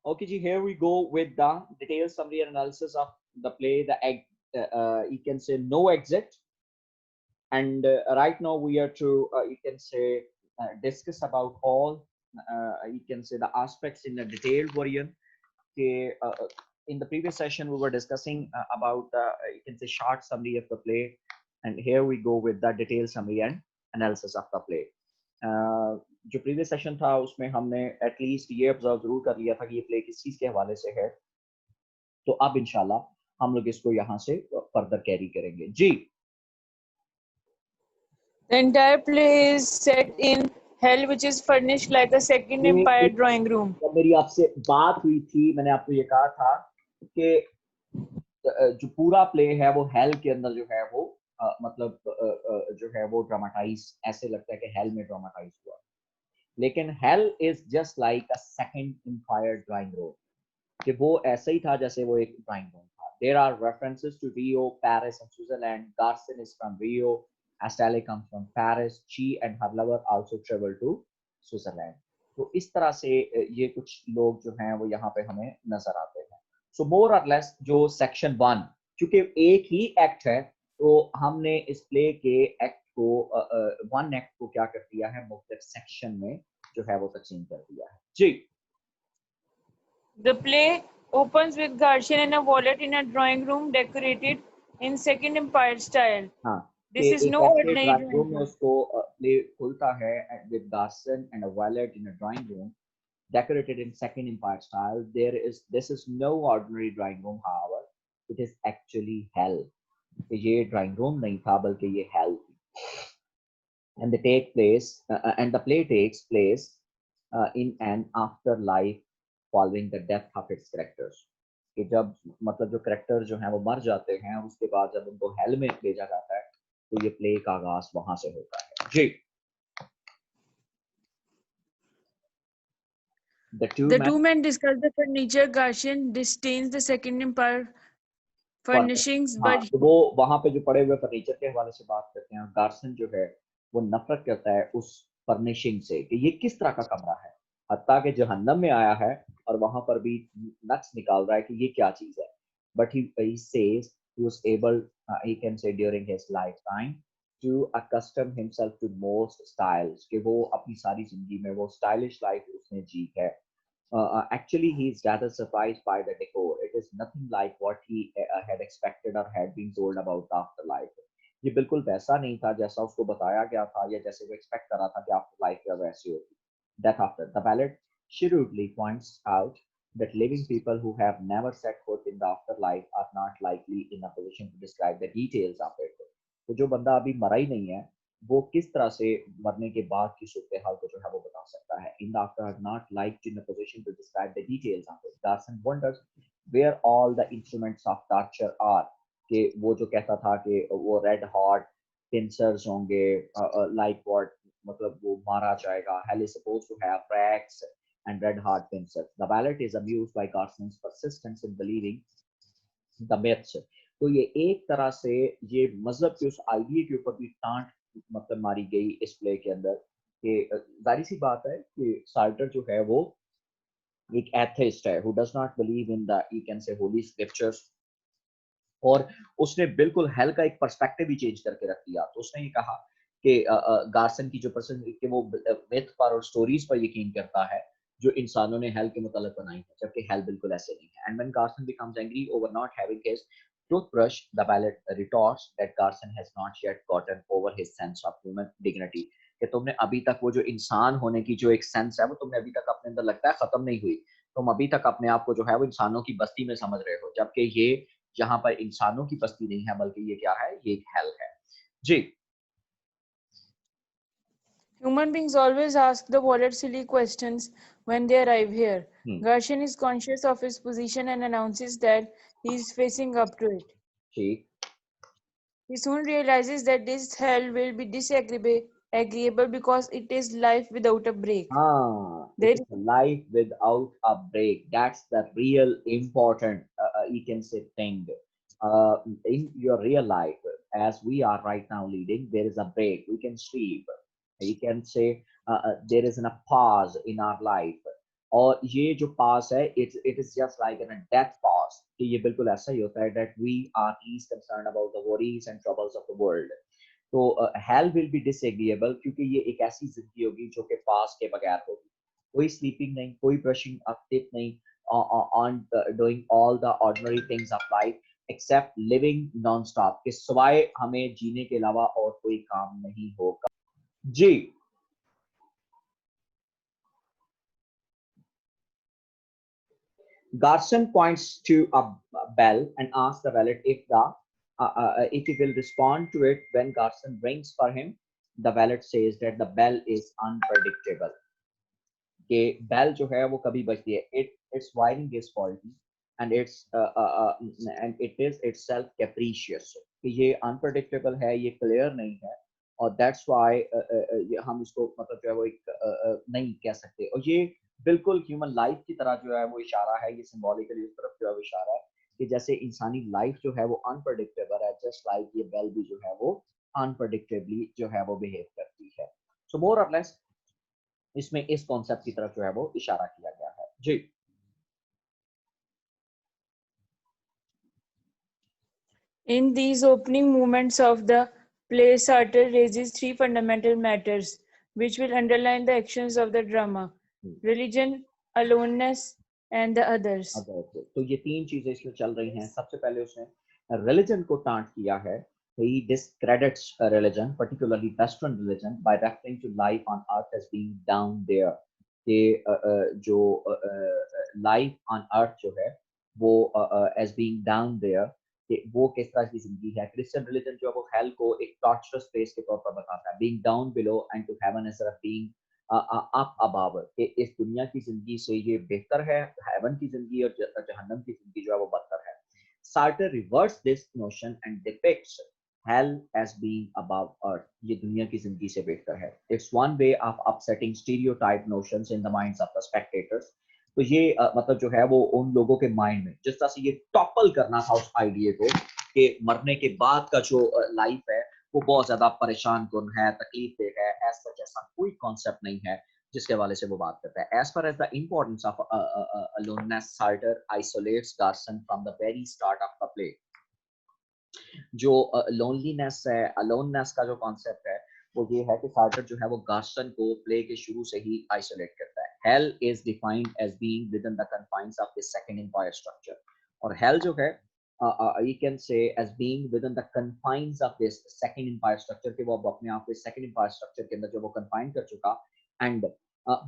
Okay, ji, here we go with the detailed summary and analysis of the play. You can say no exit, and right now we are to you can say discuss about all you can say the aspects in a detailed variant. Okay, in the previous session we were discussing about you can say short summary of the play, and here we go with the detailed summary and analysis of the play. जो previous session था उसमें हमने at least ये observe जरूर कर लिया था कि ये प्ले किस चीज के हवाले से है, तो अब इंशाल्लाह हम लोग इसको यहाँ से फर्दर कैरी करेंगे जी। The entire play is set in hell, which is furnished like a second empire drawing room. जब मेरी आपसे बात हुई थी मैंने आपको ये कहा था कि जो पूरा प्ले है वो हेल के अंदर जो है वो मतलब जो है वो ड्रामाटाइज ऐसे लगता है कि हेल में ड्रामाटाइज हुआ, लेकिन hell is just like a second empire drawing room, कि वो ऐसे ही था जैसे वो एक ड्राइंग रूम था। There are references to Rio, Paris and Switzerland. Garcin is from Rio, Estelle comes from Paris, she and her lover also travel to Switzerland. तो इस तरह से ये कुछ लोग जो हैं वो यहाँ पे हमें नजर आते हैं। सो मोर और लेस जो सेक्शन 1, क्योंकि एक ही एक्ट है तो हमने इस प्ले के एक्ट को वन एक्ट को क्या कर दिया है, मुख्तलिफ सेक्शन में जो है वो तकसीम कर दिया है जी। The play opens with Garshin and a wallet in a drawing room decorated in Second Empire style. हाँ, This is एक no ऐसे ordinary ड्राइंग drawing रूम में room. उसको प्ले खुलता है with Garson and a wallet in a drawing room decorated in Second Empire style. This is no ordinary drawing room, however, it is actually hell. ये drawing room नहीं था बल्कि ये hell थी। And the play takes place in an afterlife following the death of its characters. कि जब मतलब जो करेक्टर जो हैं वो मर जाते हैं उसके बाद जब उनको हेल में भेजा जाता है तो ये प्ले का आगाज वहां से होता है जी। The two men discuss the furniture. Garshin disdains the Second Empire furnishings, हाँ, but तो वो वहां पे जो पड़े हुए फर्नीचर के हवाले से बात करते हैं। गार्सन जो है वो नफरत करता है उस फर्निशिंग से कि ये किस तरह का कमरा है, हत्ता कि जहन्नम में आया है और वहां पर भी नक्स निकाल रहा है कि ये क्या चीज है। But he says he was able he can say during his lifetime to accustom himself to most styles, कि वो अपनी सारी जिंदगी में वो स्टाइलिश लाइफ उसने जी है। Actually, he's rather surprised by the decor. It is nothing like what he had expected or had been told about the afterlife. ये बिल्कुल वैसा नहीं था जैसा उसको बताया गया था या जैसे वो एक्सपेक्ट कर रहा था कि आफ्टर लाइफ या वैसी होगी। That after the ballad shrewdly points out that living people who have never set foot in the afterlife are not likely in a position to describe the details of it. तो जो बंदा अभी मरा ही नहीं है वो किस तरह से मरने के बाद की सूरत हाल को जो है वो बता सकता है। In the after not like in a position to describe the details of it. Garcin wonders where all the instruments of torture are, कि वो जो कहता था कि वो रेड हॉट पिंसर्स होंगे लाइक व्हाट, मतलब वो मारा जाएगा। Hell is supposed to have racks and red hot pincers. The ballet is amused by Carson's persistence in believing the myths. तो ये एक तरह से ये मजहब के उस आइडिया के ऊपर भी टांट मतलब मारी गई इस प्ले के अंदर कि जाहिर सी बात है कि साल्टर जो है वो एक एथिस्ट है who does not believe in the you can say holy scriptures, और उसने बिल्कुल हेल का एक पर्सपेक्टिव ही चेंज करके रख दिया। तो उसने ये कहा कि गार्सन की जो पर्सन कि वो मिथ पर और स्टोरीज पर यकीन करता है जो इंसानों ने हेल के मुतालिक बनाई है, जबकि हेल बिल्कुल ऐसे नहीं है। And when Garcin becomes angry over not having his toothbrush, the ballet retorts that Garson has not yet gotten over his sense of human dignity, कि तुमने अभी तक वो जो इंसान होने की जो एक सेंस है वो तुमने अभी तक अपने अंदर लगता है खत्म नहीं हुई। तुम अभी तक अपने आप को जो है वो इंसानों की बस्ती में समझ रहे हो, जबकि ये यहाँ पर इंसानों की बस्ती नहीं है बल्कि ये क्या है, ये एक हेल है जी। human beings always ask the wallet silly questions when they arrive here. Garshin is conscious of his position and announces that he is facing up to it. ठीक, He soon realizes that this hell will be disagreeable because it is life without a break. हाँ, it There is a life without a break. That's the real important you can say thing. In your real life, as we are right now leading, there is a break. We can sleep. You can say there is a pause in our life. और ये जो पास है it is just like a death pause कि ये बिल्कुल ऐसा ही होता है that we are least concerned about the worries and troubles of the world. तो hell will be disagreeable क्योंकि ये एक ऐसी जिंदगी होगी जो कि पास के बगैर होगी, कोई स्लीपिंग नहीं, कोई ब्रशिंग अप टिप नहीं, on doing all the ordinary things of life except living non-stop कि सिवाय हमें जीने के अलावा और कोई काम नहीं होगा। जी Garson points to a bell and asks the valet if he will respond to it when Garson rings for him. The valet says that the bell is unpredictable. कि बेल जो है वो कभी बजती है, its wiring is faulty and it is itself capricious कि ये unpredictable है, ये clear नहीं है और that's why हम इसको मतलब जो है वो एक नहीं कह सकते और ये बिल्कुल ह्यूमन लाइफ की तरह जो है वो इशारा है, ये सिंबॉलिकली उस तरफ जो है वो इशारा है कि जैसे इंसानी लाइफ जो है वो अनप्रडिक्टेबल है, जस्ट लाइक ये बेल भी जो है वो अनप्रडिक्टेबली जो है वो बिहेव करती है। सो मोर और लेस इसमें इस कॉन्सेप्ट की तरफ जो है वो इशारा किया गया है। जी In these opening movements of the play, Sartre raises three fundamental matters which will underline the actions of the drama: religion, aloneness, and the others. तो ये तीन चीजें इसमें चल रही हैं। सबसे पहले उसने रिलीजन को टांट किया है। He discredits religion, particularly Western religion, by referring to life on earth as being down there. कि जो life on earth जो है वो as being down there कि वो किस तरह की जिंदगी है। क्रिश्चियन रिलीजन जो है वो हेल को एक टॉर्चरस प्लेस के तौर पर बताता है, being down below and to heaven as a being up above कि इस दुनिया की जिंदगी से ये बेहतर है, हेवन की जिंदगी और जहन्नम की जिंदगी जो है वो बदतर है। Sartre reverts this notion and depicts hell as being above earth. ये दुनिया की जिंदगी से बेहतर है। It's one way of upsetting stereotype notions in the minds of the spectators. तो ये मतलब जो है वो उन लोगों के माइंड में जिस तरह से ये टॉपल करना था उस आइडिया को कि मरने के बाद का जो लाइफ है वो बहुत ज्यादा परेशान कुन है, तकलीफ दे है, ऐसा कोई कॉन्सेप्ट नहीं है जिसके हवाले से वो बात करता है। As far as the importance of aloneness, Sartre isolates Garson from the very start of the play. जो लोनलीनेस है, अलोननेस का जो कॉन्सेप्ट है वो ये है कि सार्टर जो है वो गार्सन को प्ले के शुरू से ही आइसोलेट करता है। Hell is defined as being within the confines of this second empire structure और हेल जो है you can say as being within the confines of this second empire structure कि वो अब अपने आप को second empire structure के अंदर जो वो confine कर चुका and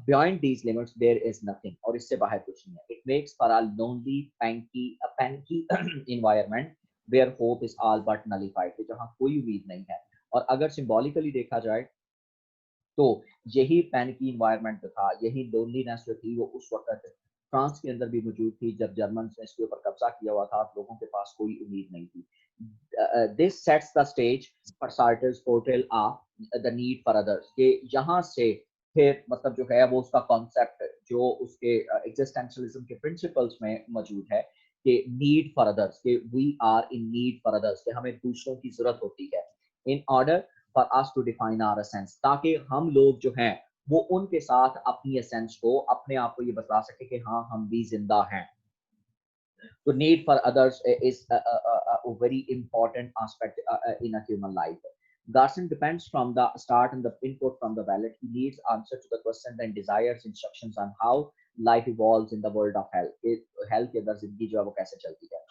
beyond these limits there is nothing और इससे बाहर कुछ नहीं है। It makes for a lonely panicky environment where hope is all but nullified कि जहाँ कोई उम्मीद नहीं है। और अगर सिंबॉलिकली देखा जाए तो यही पैनिकी इन्वायरमेंट था, यही लोनलीनेस जो थी वो उस वक्त फ्रांस के अंदर भी मौजूद थी जब जर्मन्स ने इसके ऊपर कब्जा किया हुआ था, लोगों के पास कोई उम्मीद नहीं थी। This sets the stage for Sartre's portrayal of the need for others कि यहाँ से फिर मतलब जो है वो उसका कॉन्सेप्ट जो उसके एग्जिस्टेंशियलिज्म के प्रिंसिपल्स में मौजूद है कि नीड फॉर अदर्स कि we are in need for others कि हमें दूसरों की जरूरत होती है in order for us to define our essence ताकि हम लोग जो हैं वो उनके साथ अपनी एसेंस को अपने आप को ये बता सके कि हाँ हम भी जिंदा हैं। तो need for others is a very important aspect in a human life. Garson depends from the start and the input from the valet. He needs answer to the questions and desires instructions on how life evolves in the world of hell. Hell के अंदर जिंदगी जो है वो कैसे चलती है।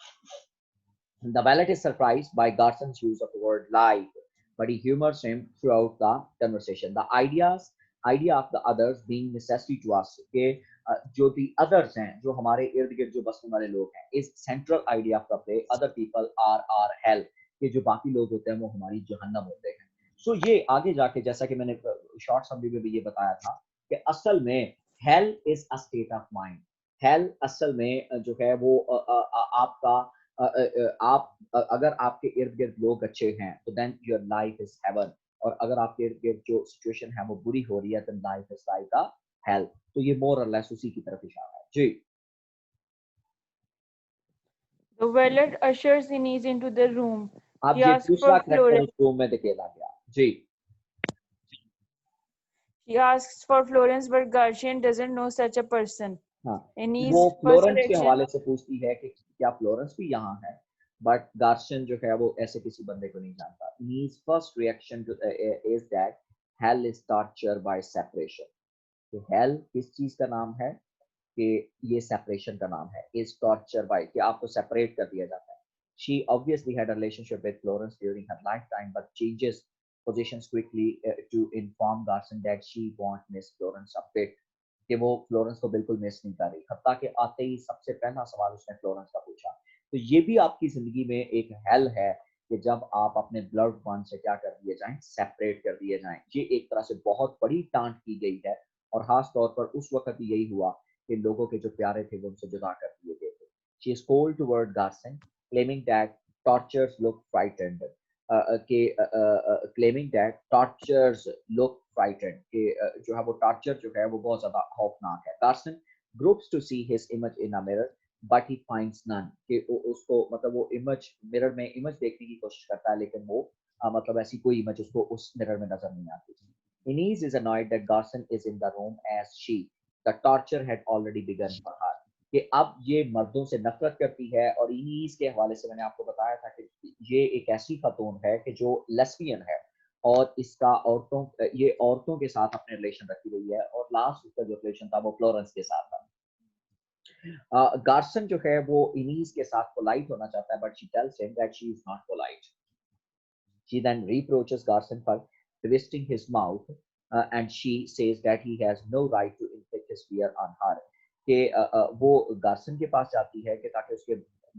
The valet is surprised by Garson's use of the word life, but he humors him throughout the conversation. The idea of the others being necessary to us के जो the others हैं जो हमारे इर्द गिर्द जो बसने वाले लोग हैं is central idea of the play. Other people are our hell कि जो बाकी लोग होते हैं वो हमारी जहन्नम होते हैं। सो ये आगे जाके जैसा कि मैंने शॉर्ट समरी में भी ये बताया था कि असल में hell is a state of mind. hell असल में जो है वो आपका आप अगर आपके इर्द गिर्द लोग अच्छे हैं तो then your life is heaven और अगर आपके इर्द गिर्द जो सिचुएशन है वो बुरी हो रही है तो life is like a hello. तो ये मोर और लेस उसी की तरफ इशारा है। जी The valet ushers Inez into the room. अब He ये asks दूसरा for कैरेक्टर Florence. उस रूम में धकेला गया। जी She asks for Florence, but Garcian doesn't know such a person. हाँ, वो Annie's first फ्लोरेंस के reaction हवाले से पूछती है कि क्या फ्लोरेंस भी यहाँ है, बट गार्शियन जो है वो ऐसे किसी बंदे को नहीं जानता. His first reaction is that hell is torture by separation. तो hell किस चीज का नाम है? कि ये सेपरेशन का नाम है. Is torture by कि आपको सेपरेट कर दिया जाता है. She obviously had a relationship with Florence during her lifetime, but changes positions quickly to inform Garson that she won't miss Florence a bit. कि वो फ्लोरेंस को बिल्कुल मिस नहीं कर रही. हत्ता के आते ही सबसे पहला सवाल उसने फ्लोरेंस का पूछा. तो ये भी आपकी जिंदगी में एक हेल है कि जब आप अपने ब्लड वन से क्या कर दिए जाएं, सेपरेट कर दिए जाएं. ये एक तरह से बहुत बड़ी डांट की गई है और खास तौर पर उस वक्त भी यही हुआ कि लोगों के जो प्यारे थे वो उनसे जुदा कर दिए गए थे. She is cold toward Garson, claiming that tortures look frightened. Claiming that tortures look frightened. कि जो है वो torture जो है वो बहुत ज़्यादा खौफनाक है. Garson gropes to see his image in a mirror, but he finds none. कि उसको मतलब वो image mirror में image देखने की कोशिश करता है लेकिन वो मतलब ऐसी कोई image उसको उस mirror में नजर नहीं आती. Inez is annoyed that Garson is in the room as the torture had already begun for her. कि अब ये मर्दों से नफरत करती है और इन्हीं के हवाले से मैंने आपको बताया था कि ये एक ऐसी खातून है कि जो लेस्बियन है और इसका ये औरतों के साथ अपने रिलेशन रखी रही है और लास्ट उसका जो रिलेशन था वो फ्लोरेंस के साथ था. गार्सन जो है वो इनीस के साथ पोलाइट होना चाहता है but she tells him that she is not polite. She then reproaches Garson for twisting his mouth and she says that he has no right to inflict his fear on her. कि वो गार्सन के पास जाती है कि ताकि उसके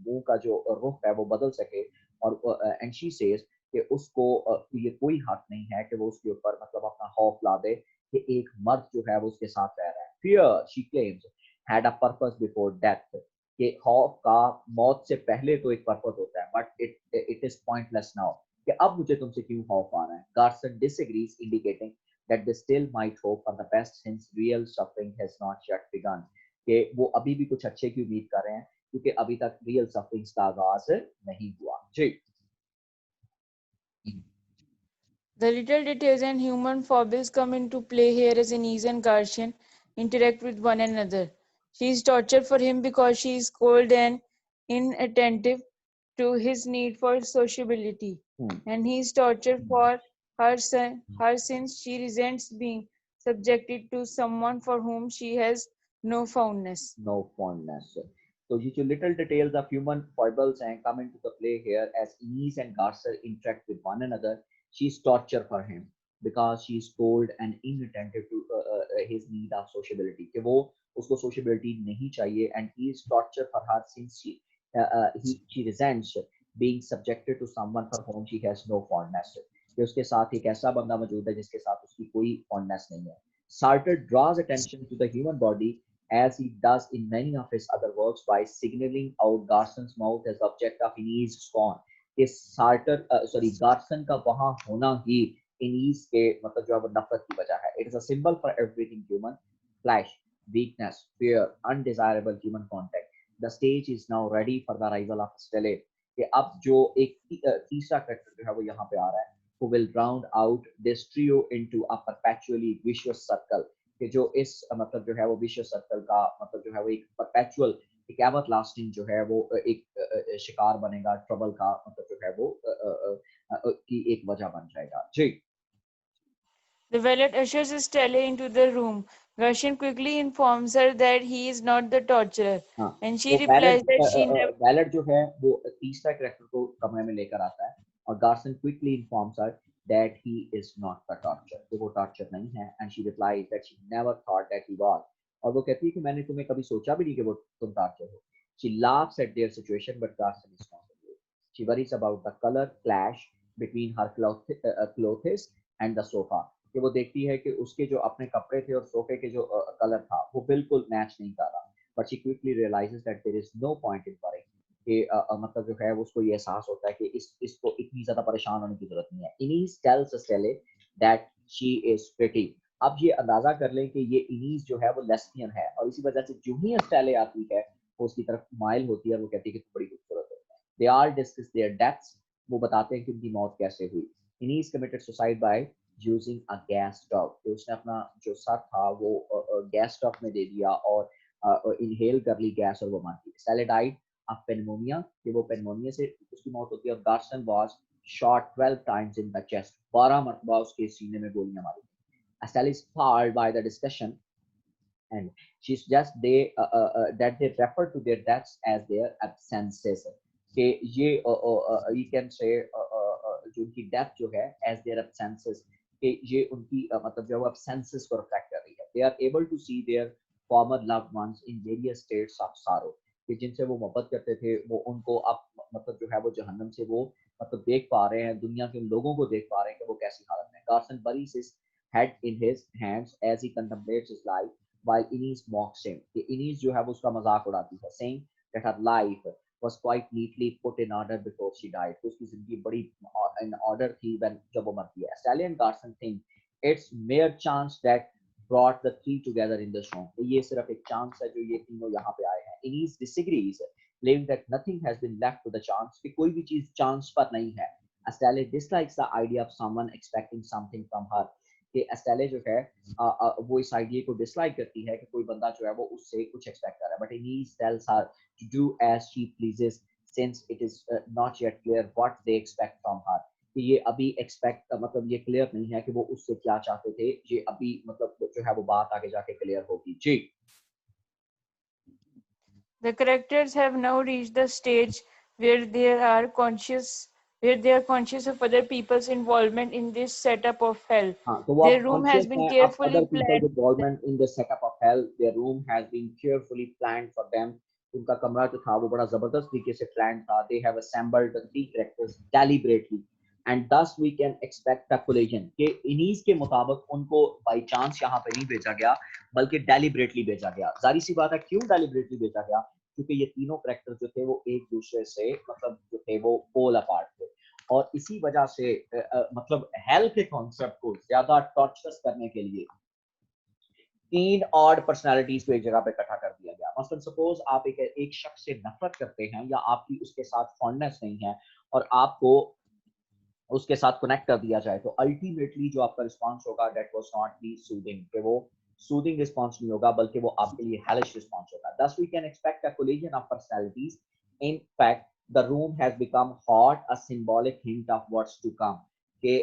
मुंह का जो रुख है वो बदल सके और एंड शी सेज कि उसको ये कोई हक नहीं है कि वो उसके ऊपर मतलब अपना खौफ ला दे कि एक मर्द जो है वो उसके साथ रह रहा है. Fear, she claims, had a purpose before death. कि खौफ का मौत से पहले तो एक पर्पस होता है but it is pointless now. कि अब मुझे तुमसे क्यों खौफ आ रहा है. Garson disagrees, indicating that they still might hope for the best since real suffering has not yet begun. कि वो अभी भी कुछ अच्छे की उम्मीद कर रहे हैं क्योंकि अभी तक रियल सफरिंग का आगाज नहीं हुआ. जी. The little details and human foibles come into play here as Inez and Garcian interact with one another. She is tortured for him because she is cold and inattentive to his need for sociability. And he is tortured for her since she resents being subjected to someone for whom she has no fondness. No fondness. So these little details of human foibles and come into the play here as Inez and Garcer interact with one another. She's torture for him because she's cold and inattentive to his need of sociability. कि वो उसको sociability नहीं चाहिए and he is torture for her since she resents being subjected to someone for whom she has no fondness. कि उसके साथ एक ऐसा बंदा मौजूद है जिसके साथ उसकी कोई fondness नहीं है. Sartre draws attention to the human body as he does in many of his other works by signaling out Garson's mouth as object of Inez's scorn. कि गार्सन का वहां होना ही इनीस के मतलब जो है वो नफरत की वजह है. It is a symbol for everything human: flesh, weakness, fear, undesirable human contact. The stage is now ready for the arrival of Stelle. कि अब जो एक तीसरा कैरेक्टर जो है वो यहाँ पे आ रहा है who will round out this trio into a perpetually vicious circle. कि जो इस मतलब जो है वो विश्व सर्कल का मतलब जो है वो एक परपेचुअल एक एवर लास्टिंग जो है वो एक शिकार बनेगा ट्रबल का मतलब जो है वो की एक वजह बन जाएगा. जी. The valet ushers Stella into the room. Garcian quickly informs her that he is not the torturer, and she replies that she never. Wallet जो है वो तीसरा कैरेक्टर को कमरे में लेकर आता है और Garcin quickly informs her that he is not the torture. कि वो torture नहीं है and she replies that she never thought that he was. और वो कहती है कि मैंने तुम्हें कभी सोचा भी नहीं कि वो तुम torture हो. She laughs at their situation but Garson is not amused. She worries about the color clash between her clothes and the sofa. कि वो देखती है कि उसके जो अपने कपड़े थे और सोफे के जो कलर था वो बिल्कुल मैच नहीं कर रहा. But she quickly realizes that there is no point in worrying. कि मतलब जो है उसको ये एहसास होता है कि इसको इतनी ज्यादा परेशान होने की जरूरत नहीं है. Inez tells Estelle that she is pretty. अब ये अंदाजा कर लें कि ये इनीस जो है वो लेस्बियन है और इसी वजह से जो ही स्टेले आती है वो उसकी तरफ माइल होती है और वो कहती है कि बड़ी खूबसूरत है. They are discuss their deaths. वो बताते हैं कि उनकी मौत कैसे हुई. Inez committed suicide by using a gas stove, कि उसने अपना जो सर था वो गैस स्टोव में दे दिया और इनहेल कर ली गैस और वो मर गई. Sally died of pneumonia, कि वो pneumonia से उसकी मौत होती है. और Garson was shot 12 times in the chest, 12 मरतबा उसके सीने में गोलियां मारी. Sally is appalled by the discussion and she suggests that they refer to their deaths as their absences, कि ये you can say जो उनकी डेथ जो है as their absences, कि ये उनकी मतलब जो है वो absences को reflect कर रही है. They are able to see their former loved ones in various states of sorrow, कि जिनसे वो मोहब्बत करते थे वो उनको अब मतलब जो है वो जहन्नम से वो मतलब देख पा रहे हैं, दुनिया के उन लोगों को देख पा रहे हैं कि वो कैसी हालत में. Carson buries his head in his hands as he contemplates his life, while Inez mocks him. कि Inez जो है वो उसका मजाक उड़ाती है, saying that her life was quite neatly put in order before she died. तो उसकी जिंदगी बड़ी in order थी when जब वो मरती है. Sally and Carson think it's mere chance that brought the three together in this room. तो ये सिर्फ एक चांस है जो ये तीनों यहाँ पे आए हैं. Inez disagrees, claiming that nothing has been left to the chance, कि कोई भी चीज चांस पर नहीं है. Sally dislikes the idea of someone expecting something from her, कि एस्टेले जो है वो इस आइडिया को डिसलाइक करती है कि कोई बंदा जो है वो उससे कुछ एक्सपेक्ट कर रहा है. But Inez tells her to do as she pleases since it is not yet clear what they expect from her, कि ये अभी एक्सपेक्ट मतलब ये क्लियर नहीं है कि वो उससे क्या चाहते थे. ये अभी मतलब जो है वो बात आगे जाके क्लियर होगी. जी. The characters have now reached the stage where they are conscious of other people's involvement in this setup of hell. हाँ, तो वो Their अब room has कॉन्शियस been हैं of other carefully people's planned. involvement in the setup of hell. Their room has been carefully planned for them. उनका कमरा जो था वो बड़ा जबरदस्त तरीके से प्लान था. They have assembled the three characters deliberately, and thus we can expect a collision. कि इन्हीं के मुताबिक उनको by chance यहाँ पे नहीं भेजा गया बल्कि deliberately भेजा गया. जारी सी बात है क्यों deliberately भेजा गया, क्योंकि ये तीनों characters जो थे वो एक दूसरे से मतलब जो थे वो पोल अपार्ट थे. और इसी वजह से मतलब हेल के कॉन्सेप्ट को ज्यादा टॉर्चरस करने के लिए तीन ऑड पर्सनालिटीज को एक जगह पे इकट्ठा कर दिया गया. मसलन सपोज आप एक शख्स से नफरत करते हैं या आपकी उसके साथ फॉन्डनेस नहीं है और आपको उसके साथ कनेक्ट कर दिया जाए, तो अल्टीमेटली जो आपका रिस्पॉन्स होगा that was not be soothing, कि वो सूदिंग रिस्पॉन्स नहीं होगा बल्कि वो आपके लिए हेलिश रिस्पॉन्स होगा. Thus we can expect a collision of personalities. In fact the room has become hot, a symbolic hint of what's to come, कि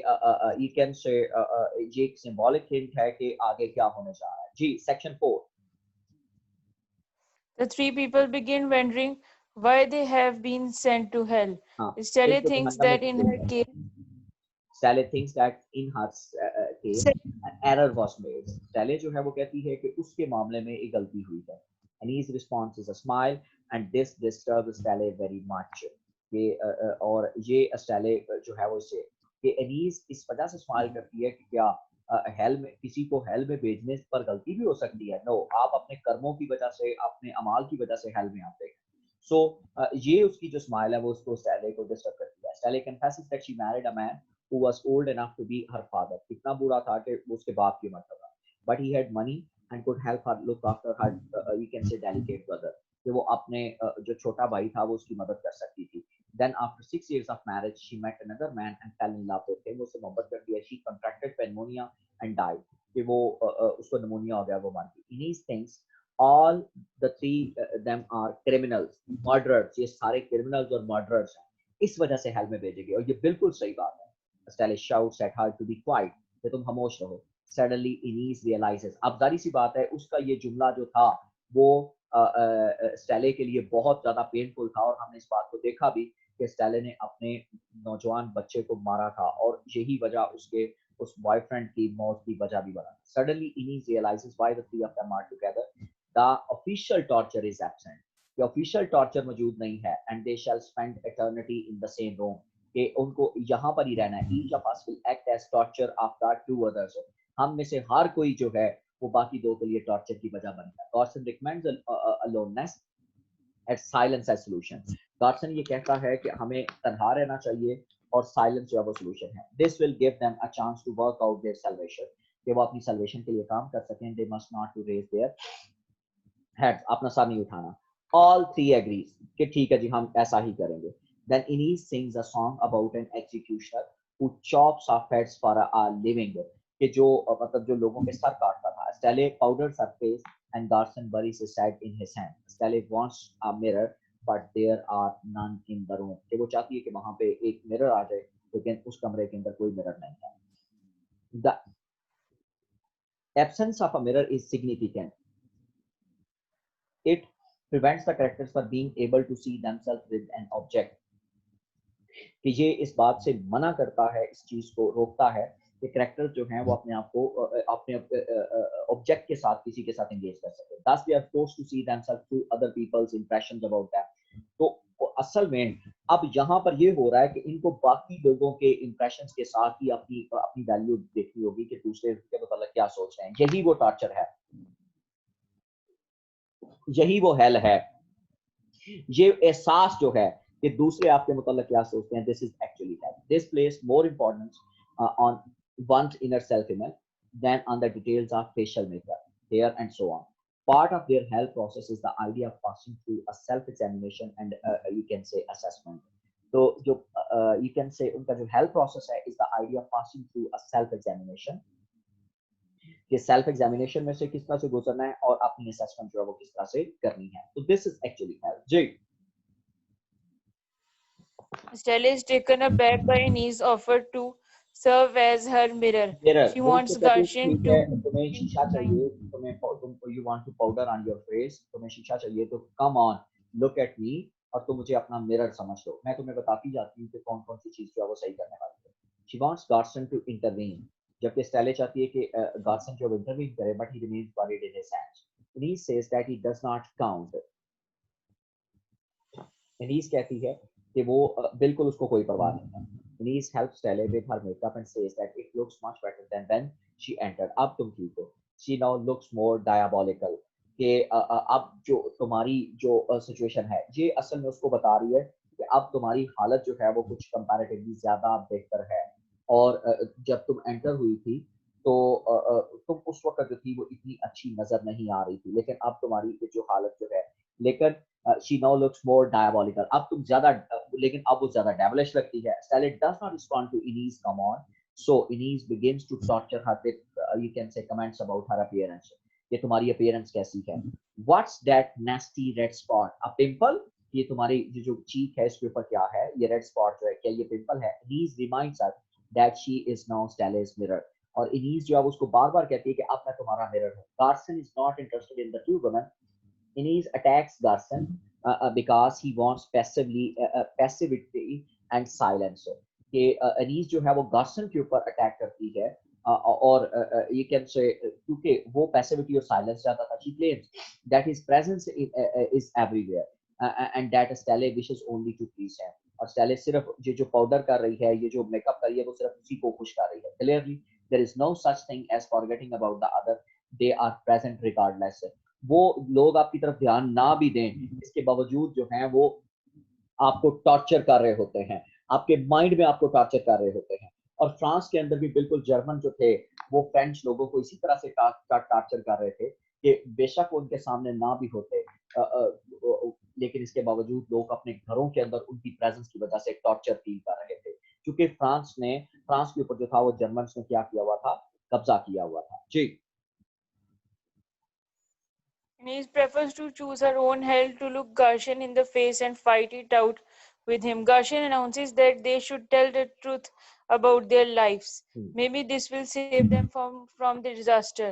यू कैन से ये एक सिंबॉलिक हिंट है कि आगे क्या होने जा रहा है. जी. Section 4. The three people begin wondering why they have been sent to hell. हाँ, Stella इनको thinks जहन्नम में that क्यों in her भेजा गया. case, Sally thinks that in her case an error was made. Sally जो है वो कहती है कि उसके मामले में एक गलती हुई है. And his response is a smile, and this disturbs Sally very much. कि और ये Sally जो है वो इसे कि एनीस इस वजह से स्माइल करती है कि क्या हेल में किसी को हेल में भेजने पर गलती भी हो सकती है. नो, आप अपने कर्मों की वजह से अपने अमाल की वजह से हेल में आते हैं. सो ये उसकी जो स्माइल है वो उसको Sally को डिस्टर्ब करती है. Sally confesses that she married a man who was old enough to be her father. इतना बुरा था कि वो उसके बाप की उम्र का था. But he had money and could help her look after her, we can say delicate brother. कि वो अपने जो छोटा भाई था वो उसकी मदद कर सकती थी. Then after 6 years of marriage, she met another man and fell in love with him. वो उससे मोहब्बत कर दिया. She contracted pneumonia and died. कि वो उसको निमोनिया हो गया, वो मर गई. In these things, all the three them are criminals, murderers. ये सारे criminals और murderers हैं. इस वजह से हेल में भेजे गए और ये बिल्कुल सही बात है. Stella shouts at her to be quiet, कि तुम खामोश रहो. Suddenly Inez realizes, अब जारी सी बात है उसका ये जुमला जो था वो स्टेले के लिए बहुत ज्यादा पेनफुल था और हमने इस बात को देखा भी कि स्टेले ने अपने नौजवान बच्चे को मारा था और यही वजह उसके उस बॉयफ्रेंड की मौत की वजह भी बना. Suddenly Inez realizes why the three of them are together. The official torture is absent. The official torture मौजूद नहीं है and they shall spend eternity in the same room. कि उनको यहाँ पर ही रहना है. Each of us will act as torture after two others. हम में से हर कोई जो है वो बाकी दो के लिए टॉर्चर की वजह बनता है. Carson recommends aloneness as silence as solution. Carson ये कहता है कि हमें तन्हा रहना चाहिए और साइलेंस जो है वो सोल्यूशन है. This will give them a chance to work out their salvation. कि वो अपनी salvation के लिए काम कर सकें. They must not to raise their heads. अपना सर नहीं उठाना. All three agrees कि ठीक है जी हम ऐसा ही करेंगे. Then Inez sings a song about an executioner who chops off heads for a living, कि जो मतलब जो लोगों के सर काटता था. Stelle powders her face and Garson buries his head in his hand. Stelle wants a mirror but there are none in the room. कि वो चाहती है कि वहां पे एक मिरर आ जाए, लेकिन उस कमरे के अंदर कोई मिरर नहीं है. The absence of a mirror is significant. It prevents the characters from being able to see themselves with an object. कि ये इस बात से मना करता है, इस चीज को रोकता है कि कैरेक्टर जो हैं वो अपने आप को अपने ऑब्जेक्ट के साथ किसी के साथ एंगेज कर सके. Thus they are forced to see themselves through other people's impressions about them. तो असल में अब यहाँ पर ये हो रहा है कि इनको बाकी लोगों के इंप्रेशंस के साथ ही अपनी अपनी वैल्यू देखनी होगी कि दूसरे के मतलब क्या सोच रहे हैं. यही वो टॉर्चर है, यही वो हेल है. ये एहसास जो है कि दूसरे आपके मतलब क्या सोचते हैं, this is actually hello. This place more importance on one's inner self image than on the details of facial makeup, hair and so on. Part of their health process is the idea of passing through a self examination and you can say assessment. So जो you can say उनका जो health process है is the idea of passing through a self examination, कि self examination में से किस तरह से गुजरना है और अपनी असेसमेंट जो है वो किस तरह से करनी है. तो दिस इज एक्चुअली हेल्थ. जी. Stella is taken aback by Annie's offer to serve as her mirror. Mirror She वो wants उसको कहती है Garshin ठीक to है, तुम्हें शीशा चाहिए, तुम you want to powder on your face, तुम्हें शीशा चाहिए तो come on look at me और तुम मुझे अपना मिरर समझ लो, मैं तुम्हें बताती जाती हूँ कि कौन कौन सी चीज जो है वो सही करने वाली है. शी वांट्स गार्सन टू इंटरवीन, जबकि स्टेले चाहती है कि गार्सन जो इंटरवीन करे, but he remains buried in his hands. Denise says that he does not count. Denise कहती है कि वो बिल्कुल उसको कोई परवाह नहीं है. Denise helps Stella with her makeup and says that it looks much better than when she entered. अब तुम ठीक हो. She now looks more diabolical. कि अब जो तुम्हारी जो सिचुएशन है, ये असल में उसको बता रही है कि अब तुम्हारी हालत जो है वो कुछ कंपैरेटिवली ज्यादा बेहतर है. और जब तुम एंटर हुई थी तो तुम उस वक्त जो थी वो इतनी अच्छी नजर नहीं आ रही थी, लेकिन अब तुम्हारी जो हालत जो है, लेकिन she now looks more diabolical. अब तुम ज्यादा लेकिन अब वो ज्यादा devilish लगती है. Stella does not respond to Inez come on, so Inez begins to torture her with you can say comments about her appearance. ये तुम्हारी appearance कैसी है? What's that nasty red spot? A pimple? ये तुम्हारी जो cheek है इसके ऊपर क्या है? ये red spot जो है, क्या ये pimple है? Inez reminds her that she is now Stella's mirror. और Inez जो है उसको बार-बार कहती है कि अब मैं तुम्हारा mirror हूँ. Garson is not interested in the two women. Inez attacks Garson because he wants passivity and silence. कि Inez जो है वो Garson के ऊपर अटैक करती है और you can say क्योंकि वो passivity और silence चाहता था. She claims that his presence is everywhere and that Stella wishes only to please him. और Stella सिर्फ ये जो पाउडर कर रही है, ये जो मेकअप कर रही है, वो सिर्फ उसी को खुश कर रही है. Clearly there is no such thing as forgetting about the other. They are present regardless. वो लोग आपकी तरफ ध्यान ना भी दें, इसके बावजूद जो हैं वो आपको टॉर्चर कर रहे होते हैं, आपके माइंड में आपको टॉर्चर कर रहे होते हैं. और फ्रांस के अंदर भी बिल्कुल जर्मन जो थे वो फ्रेंच लोगों को इसी तरह से टॉर्चर कर रहे थे कि बेशक उनके सामने ना भी होते लेकिन इसके बावजूद लोग अपने घरों के अंदर उनकी प्रेजेंस की वजह से टॉर्चर फील कर रहे थे, क्योंकि फ्रांस के ऊपर जो था वो जर्मन ने क्या किया हुआ था, कब्जा किया हुआ था. जी. Inez prefers to choose her own hell to look Garshin in the face and fight it out with him. Garshin announces that they should tell the truth about their lives. Maybe this will save them from the disaster.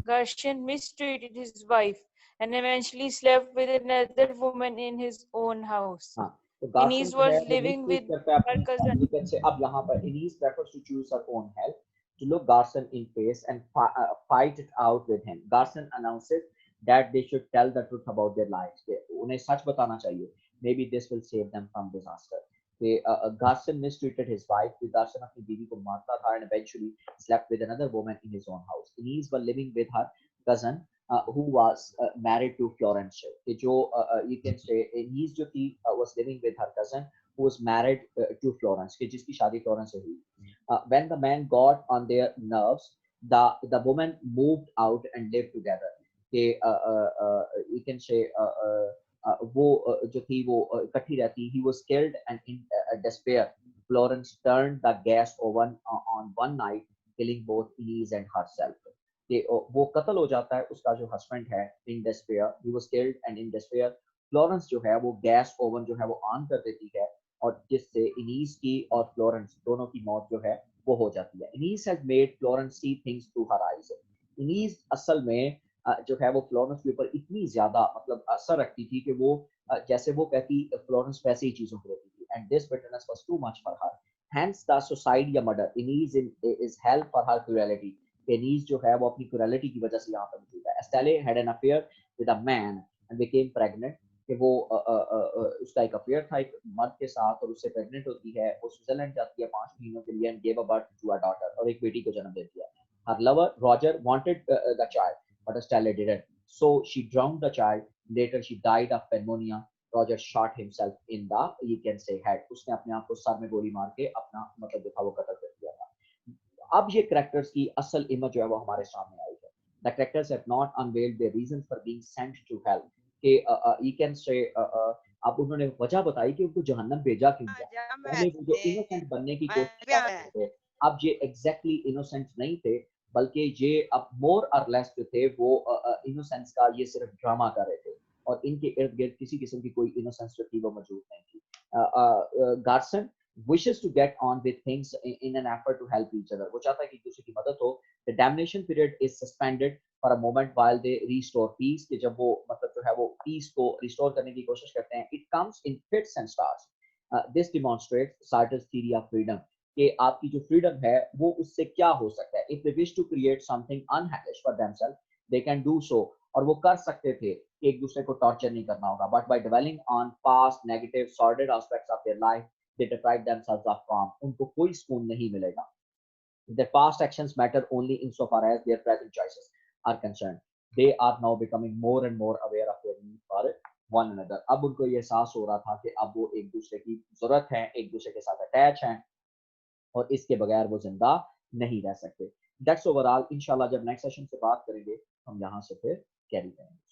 Garshin mistreated his wife and eventually slept with another woman in his own house. तो Inez was living with her cousin. अब यहाँ पर Inez prefers to choose her own hell to look Garson in face and fight it out with him. Garson announces that they should tell the truth about their lives. उन्हें सच बताना चाहिए. Maybe this will save them from disaster. Garson mistreated his wife. Garson अपनी बीवी को मारता था and eventually slept with another woman in his own house. Inez was living with her cousin who was married to Florence. जो you can say Inez जो थी was living with her cousin who was married to Florence, कि जिसकी शादी Florence से हुई. When the man got on their nerves, the woman moved out and lived together. कि you can say वो जो थी वो इकट्ठी रहती. He was killed and in despair Florence turned the gas oven on one night, killing both Elise and herself. कि वो कत्ल हो जाता है, उसका जो हस्बैंड है, इन despair, he was killed, and in despair, Florence जो है वो गैस ओवन जो है वो ऑन कर देती है, और जिससे इनीस की और फ्लोरेंस दोनों की मौत जो है वो हो जाती है. Inez has made Florence see things through her eyes. Inez असल में जो है वो फ्लोरेंस के ऊपर इतनी ज्यादा मतलब असर रखती थी कि वो जैसे वो कहती फ्लोरेंस वैसे ही चीजों को रहती थी. And this bitterness was too much for her. Hence the suicide या murder. Inez is hell for her cruelty. Inez जो है वो अपनी cruelty की वजह से यहाँ पर मौजूद है. Estelle had an affair with a man and became pregnant. कि वो उसका एक अफेयर था एक मर्द के साथ और उससे प्रेग्नेंट होती है. वो स्विट्जरलैंड जाती है 5 महीनों के लिए and gave a birth to a daughter, और एक बेटी को जन्म देती है. Her lover Roger wanted the child, but Estelle didn't. So she drowned the child. Later she died of pneumonia. Roger shot himself in the, you can say, head. उसने अपने आप को सर में गोली मार के अपना मतलब जो था वो कत्ल कर दिया था. अब ये कैरेक्टर्स की असल इमेज जो है वो हमारे सामने आई है. The characters have not unveiled their reasons for being sent to hell. कि you can say अब उन्होंने वजह बताई कि उनको जहन्नम भेजा क्यों गया. पहले वो जो इनोसेंट बनने की कोशिश कर रहे थे, अब ये एग्जैक्टली इनोसेंट नहीं थे, बल्कि ये अब मोर और लेस जो थे वो इनोसेंस का ये सिर्फ ड्रामा कर रहे थे, और इनके इर्द गिर्द किसी किस्म की कोई इनोसेंस जो थी वो मौजूद नहीं थी. गार्सन wishes to get on with things in an effort to help each other. वो चाहता है कि एक दूसरे की मदद हो. The damnation period is suspended for a moment while they restore peace. कि जब वो मतलब जो है वो peace को restore करने की कोशिश करते हैं. It comes in fits and starts. This demonstrates Sartre's theory of freedom. कि आपकी जो freedom है वो उससे क्या हो सकता है. If they wish to create something unhellish for themselves, they can do so. और वो कर सकते थे कि एक दूसरे को टॉर्चर नहीं करना होगा. But by dwelling on past negative sordid aspects of their life, they deprive themselves of calm. उनको कोई सुकून नहीं मिलेगा. Their past actions matter only insofar as their present choices are concerned. They are now becoming more and more aware of their need for one another. अब उनको ये एहसास हो रहा था कि अब वो एक दूसरे की जरूरत है, एक दूसरे के साथ अटैच हैं, और इसके बगैर वो जिंदा नहीं रह सकते. That's overall. इंशाल्लाह जब नेक्स्ट सेशन से बात करेंगे हम यहाँ से फिर कैरी करेंगे.